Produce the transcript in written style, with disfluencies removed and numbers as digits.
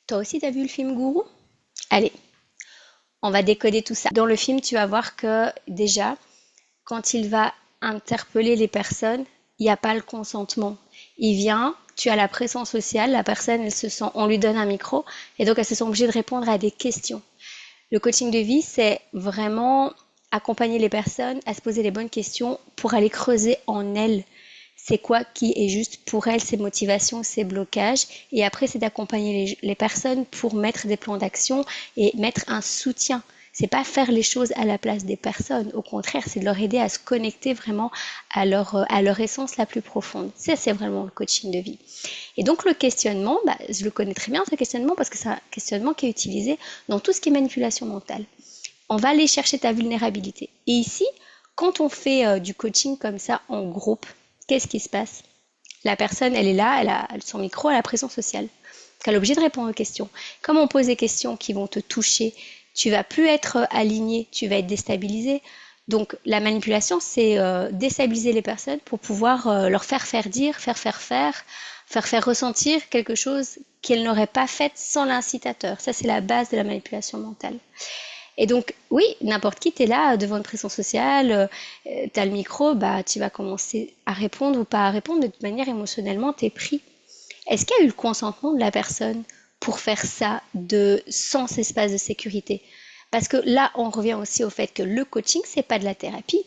Toi aussi, t'as vu le film Gourou? Allez, on va décoder tout ça. Dans le film, tu vas voir que déjà, quand il va interpeller les personnes, il n'y a pas le consentement. Il vient, tu as la pression sociale, la personne, elle se sent, on lui donne un micro, et donc elle se sent obligée de répondre à des questions. Le coaching de vie, c'est vraiment accompagner les personnes à se poser les bonnes questions pour aller creuser en elles. C'est quoi qui est juste pour elles, ses motivations, ses blocages. Et après, c'est d'accompagner les personnes pour mettre des plans d'action et mettre un soutien. C'est pas faire les choses à la place des personnes. Au contraire, c'est de leur aider à se connecter vraiment à leur essence la plus profonde. Ça, c'est vraiment le coaching de vie. Et donc, le questionnement, bah, je le connais très bien, ce questionnement, parce que c'est un questionnement qui est utilisé dans tout ce qui est manipulation mentale. On va aller chercher ta vulnérabilité. Et ici, quand on fait du coaching comme ça en groupe, qu'est-ce qui se passe? La personne, elle est là, elle a son micro, elle a la pression sociale. Elle est obligée de répondre aux questions. Comme on pose des questions qui vont te toucher, tu vas plus être aligné, tu vas être déstabilisé. Donc la manipulation, c'est déstabiliser les personnes pour pouvoir leur faire dire, faire ressentir quelque chose qu'elles n'auraient pas fait sans l'incitateur. Ça, c'est la base de la manipulation mentale. Et donc, oui, n'importe qui, t'es là devant une pression sociale, t'as le micro, bah, tu vas commencer à répondre ou pas à répondre, mais de toute manière, émotionnellement, t'es pris. Est-ce qu'il y a eu le consentement de la personne pour faire ça sans espace de sécurité? Parce que là, on revient aussi au fait que le coaching, c'est pas de la thérapie.